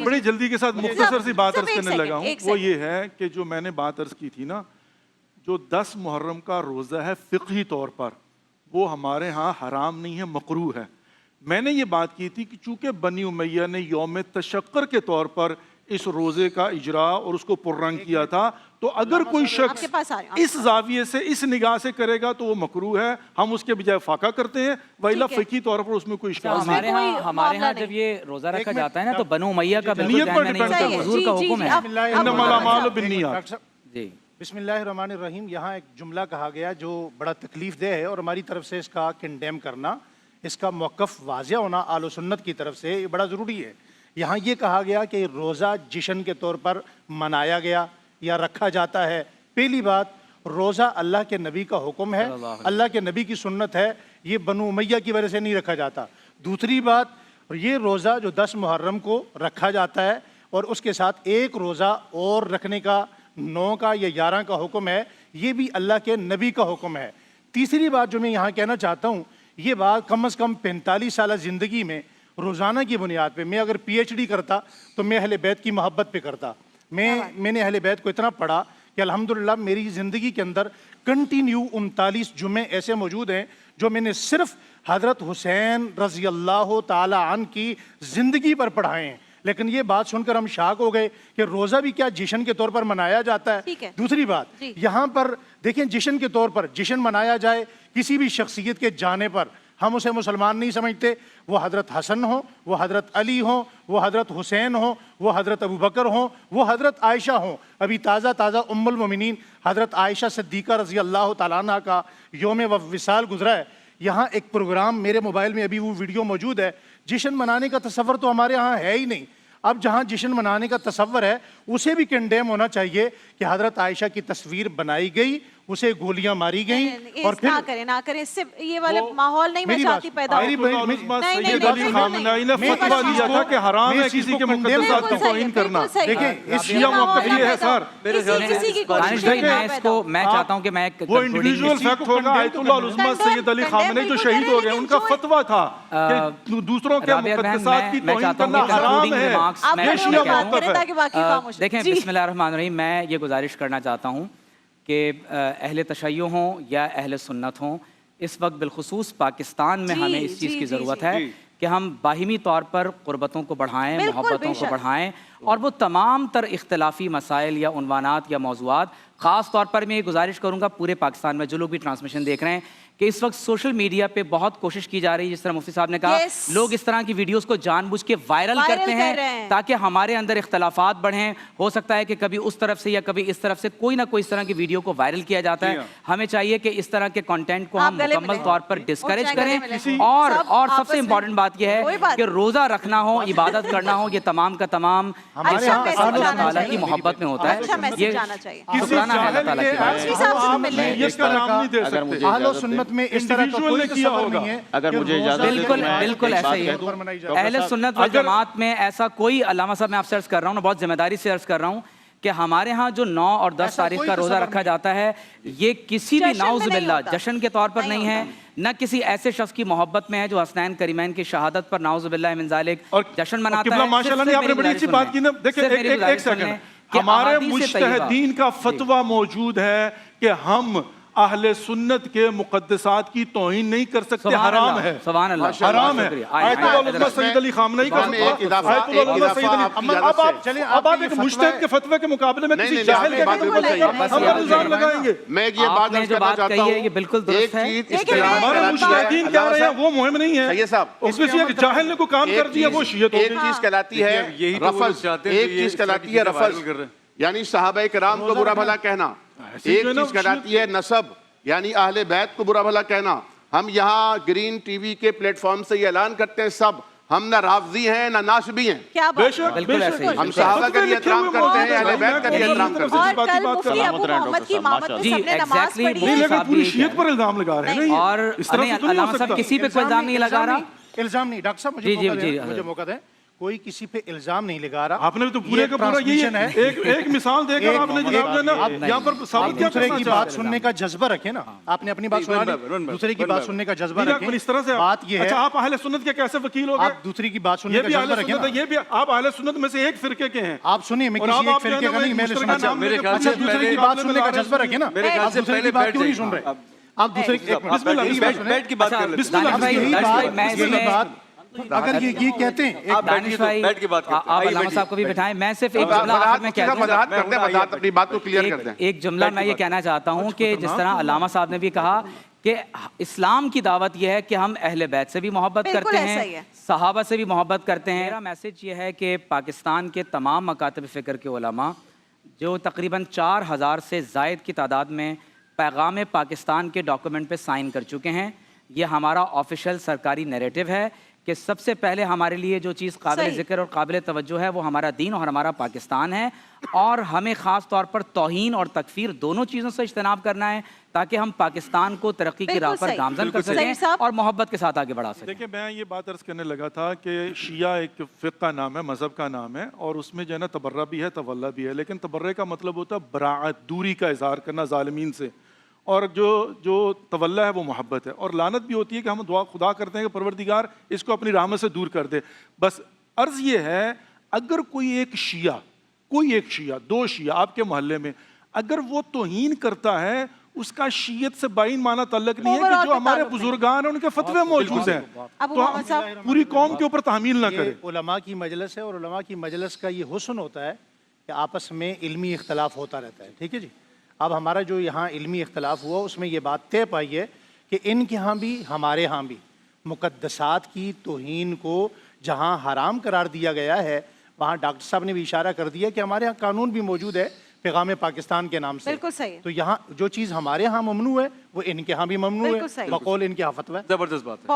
बड़ी जल्दी के साथ मुख्तसर सी बात अर्ज करने लगा हूँ। वो ये है कि जो मैंने बात अर्ज की थी ना, जो 10 मुहर्रम का रोज़ा है फ़िक़ही तौर पर वो हमारे यहाँ हराम नहीं है, मकरूह है। मैंने ये बात की थी कि चूँकि बनी उमैया ने यौम तशक्कर के तौर पर इस रोज़े का इजरा और उसको पुररंग किया था, तो अगर कोई शख्स इस जाविये से, इस निगाह से करेगा तो वो मकरूह है, हम उसके बजाय फाका करते हैं, वहीला फ़िक़ही तौर पर उसमें कोई इश्काल नहीं। हमारे यहाँ जब ये रोज़ा रखा जाता है ना तो बनु उमैया का बिल्कुल ध्यान में नहीं होता, हुजूर का हुक्म है। इन्नमल अमालु बिन्नियात। जी बिस्मिल्लाहिर्रहमानिर्रहीम। यहाँ एक जुमला कहा गया जो बड़ा तकलीफ दे है और हमारी तरफ से इसका कंडेम करना, इसका मौक़िफ़ वाज़िह होना आलो सुन्नत की तरफ से ये बड़ा ज़रूरी है। यहाँ ये कहा गया कि रोज़ा जश्न के तौर पर मनाया गया या रखा जाता है। पहली बात, रोज़ा अल्लाह के नबी का हुक्म है, अल्लाह के नबी की सुन्नत है, ये बनु उमैया की वजह से नहीं रखा जाता। दूसरी बात, ये रोज़ा जो 10 मुहर्रम को रखा जाता है और उसके साथ एक रोज़ा और रखने का 9 का या 11 का हुक्म है, ये भी अल्लाह के नबी का हुक्म है। तीसरी बात जो मैं यहाँ कहना चाहता हूँ, ये बात कम अज़ कम 45 साल ज़िंदगी में रोज़ाना की बुनियाद पे, मैं अगर PhD करता तो मैं अहले बैत की मोहब्बत पे करता। मैंने अहले बैत को इतना पढ़ा कि अल्हम्दुलिल्लाह मेरी ज़िंदगी के अंदर कंटिन्यू 39 जुमे ऐसे मौजूद हैं जो मैंने सिर्फ हज़रत हुसैन रज़ी अल्लाह ताला अन की ज़िंदगी पर पढ़ाए हैं। लेकिन ये बात सुनकर हम शाक हो गए कि रोज़ा भी क्या जश्न के तौर पर मनाया जाता है। दूसरी बात, यहाँ पर देखें, जश्न के तौर पर जश्न मनाया जाए किसी भी शख्सियत के जाने पर, हम उसे मुसलमान नहीं समझते। वो हज़रत हसन हो, वो हज़रत अली हो, वो हज़रत हुसैन हो, वो हज़रत अबू बकर हो, वो हज़रत आयशा हो। अभी ताज़ा उम्मुल मोमिनीन हज़रत आयशा सिद्दीक़ा रज़ी अल्लाह तआला अन्हा का योम विसाल गुजरा है। यहाँ एक प्रोग्राम मेरे मोबाइल में अभी वो वीडियो मौजूद है। जश्न मनाने का तसव्वुर तो हमारे यहाँ है ही नहीं। अब जहाँ जश्न मनाने का तसव्वुर है उसे भी कंडेम होना चाहिए कि हज़रत आयशा की तस्वीर बनाई गई, उसे गोलियां मारी गई और फिर ना करें, इससे ये वाले माहौल नहीं मैं चाहती पैदा हो। सैयद अली खामनेई ने फतवा दिया था कि हराम है किसी के मुक़द्दसात की तौहीन करना। देखिए इस शिया मौक़िफ़ ये है सर, मैं चाहता हूँ कि मैं वो इंडिविजुअल फैक्ट होगा। आयतुल्लाह उज़्मा सैयद अली खामनेई जो शहीद हो गए, उनका फतवा था कि दूसरों के मुक़द्दसात की तौहीन करना हराम है। ये शिया मौक़िफ़ है। देखें, बिस्मिल्लाहिर्रहमानिर्रहीम, मैं ये गुजारिश करना चाहता हूँ कि अहले तशय्युअ हों या अहले सुन्नत हों, इस वक्त बिलखुसूस पाकिस्तान में हमें इस चीज़ की ज़रूरत है कि हम बाहिमी तौर पर क़ुर्बतों को बढ़ाएं, मोहब्बतों को बढ़ाएं और वो तमाम तर इख्तलाफी मसाइल या उन्वानात या मौज़ूआत, ख़ास तौर पर मैं ये गुजारिश करूँगा पूरे पाकिस्तान में जो लोग भी ट्रांसमिशन देख रहे हैं कि इस वक्त सोशल मीडिया पे बहुत कोशिश की जा रही है, जिस तरह मुफ्ती साहब ने कहा, लोग इस तरह की वीडियोस को जानबूझ के वायरल करते हैं ताकि हमारे अंदर इख्तलाफात बढ़ें। हो सकता है कि कभी उस तरफ से या कभी इस तरफ से कोई ना कोई इस तरह की वीडियो को वायरल किया जाता है। हमें चाहिए कि इस तरह के कंटेंट को हम मुकम्मल तौर पर डिस्करेज करें। और सबसे इम्पोर्टेंट बात यह है कि रोज़ा रखना हो, इबादत करना हो, ये तमाम का तमाम अल्लाह ताला की मोहब्बत में होता है। ये शुक्राना है अल्लाह ताला की। में इस तरह का कोई तसव्वुर नहीं है। अगर मुझे इजाजत बिल्कुल ऐसा ही है। अहले सुन्नत वल जमात में ऐसा कोई, अल्लामा साहब मैं आपसे अर्ज कर रहा हूँ ना, बहुत जिम्मेदारी से अर्ज कर रहा हूँ कि हमारे यहाँ जो 9 और 10 तारीख का रोज़ा रखा जाता है, ये किसी भी नाउज़ुबिल्लाह जश्न के तौर पर नहीं है, न किसी ऐसे शख्स की मोहब्बत में है जो हसनैन करीमैन की शहादत पर नाउज़ुबिल्लाह मिन ज़ालिक जश्न मनाता है। माशाअल्लाह ने आपने बड़ी अच्छी बात की ना। देखिए एक सेकंड, हमारे मुज्तहिदीन का फतवा मौजूद है कि हम अहले सुन्नत के मुक़द्दसात की तौहीन नहीं कर सकते, हराम है, हराम है। आयतुल्लाह सैयद अली खामनेई का अब आप एक मुज्तहिद के फतवे के मुकाबले में किसी जाहिल के हम इल्जाम लगाएंगे। मैं ये बात जो बात कही है ये बिल्कुल दुरुस्त है। हमारे मुज्तहिदीन क्या रहे हैं वो मुहिम नहीं है। सैयद साहब, उसमें से एक जाहिल ने को काम कर दिया वो शियत हो गई। एक चीज कहलाती है रफज़, एक चीज कहलाती है रफज़ यानी सहाबा किराम को बुरा भला कहना, एक चीज कहलाती है नसब यानी अहले बैत को बुरा भला कहना। हम यहाँ ग्रीन टीवी के प्लेटफॉर्म से ये ऐलान करते हैं, सब हम ना राफ़ज़ी हैं ना नासबी हैं। बिल्कुल ऐसे ही। हम सहाबा का भी एहतराम करते हैं, अहले बैत का भी एहतराम करते हैं। और कल मुफ्ती अबू मोहम्मद की इमामत में सबने नमाज पढ़ी है। लेकिन पूरी शियत पर इल्जाम लगा रहे हैं। और अल्लामा साहब किसी पे कोई इल्जाम नहीं लगा रहा। इल्जाम नहीं, डॉक्टर साहब मुझे मौका दें। कोई किसी पे इल्जाम नहीं लगा रहा। आपने तो पूरे का पूरा यही ट्रांसमिशन है। एक मिसाल देकर आपने जवाब देना, यहाँ पर साबित क्या दूसरे करना की चाह बात रहे हैं? सुनने का जज्बा रखे ना, आपने अपनी बात सुना, दूसरे की बात सुनने का जज्बा नहीं, रखें। आप इस तरह से बात ये है, अच्छा, आप अहले सुन्नत के कैसे वकील हो गए? आप दूसरी की बात सुनने ये का भी जज्बा अहले रखें सुन्नत है, ना। ये भी आप अहले सुन्नत में से एक फिरके के हैं। आप सुनिए, मैं और किसी आप एक जो है फिरके ना का नहीं, वो मैंने मुश्तरका सुना। नाम मेरे लेकर ख्याल से अच्छा, दूसरे की पहले- बात सुनने का जज्बा रखे ना, मेरे ख्याल से आप दूसरे की पहले बात बैठ क्यों नहीं जाइए। सुन रहे? आप दूसरे की आप बिस्मिल्लाह, बैठ- यही बात बैठ- बैठ की बात अच्छा, कर लेते हैं। बिस्मिल्लाह, दानिश भाई, यही दानिश भाई, बात, मैं यही इसमें- बात, अगर ये कहते हैं एक आप दानिश बैठिए तो भाई, बैठ के बात करते हैं। आप आइए अलामा बैठिए, साहब को भी बैठिए। बिठाएं। मैं सिर्फ एक वजाहत जुमला आखिर में कह दूं। वजाहत करते हैं, वजाहत अपनी बात को क्लियर करते हैं। एक जुमला मैं ये कहना चाहता हूँ कि जिस तरह अल्लामा साहब ने भी कहा कि इस्लाम की दावत यह है कि हम अहले बैत से भी मोहब्बत बिल्कुल करते ऐसा ही हैं, है। सहाबा से भी मोहब्बत करते हैं। मेरा मैसेज ये है कि पाकिस्तान के तमाम मकातब फ़िक्र के उलमा जो तकरीबन 4000 से ज़ायद की तादाद में पैगाम पाकिस्तान के डॉक्यूमेंट पे साइन कर चुके हैं। ये हमारा ऑफिशियल सरकारी नैरेटिव है कि सबसे पहले हमारे लिए जो चीज़ काबिल सही। ज़िक्र और काबिल तवज्जो है वो हमारा दीन और हमारा पाकिस्तान है, और हमें ख़ास तौर पर तौहीन और तकफ़ीर दोनों चीज़ों से इज्तनाब करना है ताकि हम पाकिस्तान को तरक्की की राह बिल्कुल पर सही। गामजन कर बिल्कुल सही सकें साहब। और मोहब्बत के साथ आगे बढ़ा सकें। देखिए, मैं ये बात अर्ज करने लगा था कि शिया एक फ़िक़्ह का नाम है, मज़हब का नाम है, और उसमें जो है ना तबर्रा भी है, तवल्ला भी है, लेकिन तबर्रे का मतलब होता है बराअत, दूरी का इज़हार करना ज़ालिमीन से, और जो तवल्ला है वो मोहब्बत है। और लानत भी होती है कि हम दुआ खुदा करते हैं कि परवरदिगार इसको अपनी रहमत से दूर कर दे। बस अर्ज़ ये है, अगर कोई एक शिया, दो शिया आपके मोहल्ले में, अगर वो तौहीन करता है, उसका शियत से बाइन माना तल्लक नहीं है कि Overall जो हमारे ताल्लुक है। बुजुर्गान हैं उनके फतवे मौजूद हैं, अबू तो मोहम्मद साहब, पूरी कौम के ऊपर तहमील ना ये करे। उलमा की मजलिस है, और उलमा की मजलिस का ये हुस्न होता है कि आपस में इल्मी इख्तलाफ होता रहता है। ठीक है जी। अब हमारा जो यहाँ इल्मी इख्तलाफ हुआ उसमें ये बात तय पाई है कि इनके यहाँ भी हमारे यहाँ भी मुक़द्दसात की तौहीन को जहाँ हराम करार दिया गया है, वहाँ डॉक्टर साहब ने भी इशारा कर दिया कि हमारे यहाँ कानून भी मौजूद है पैगाम पाकिस्तान के नाम से। बिल्कुल सही। तो यहाँ जो चीज़ हमारे यहाँ ममनू है वो इनके यहाँ भी ममनू बिल्कुल है, सही। बकौल इनके यहाँ फतवा है। जबरदस्त बात है।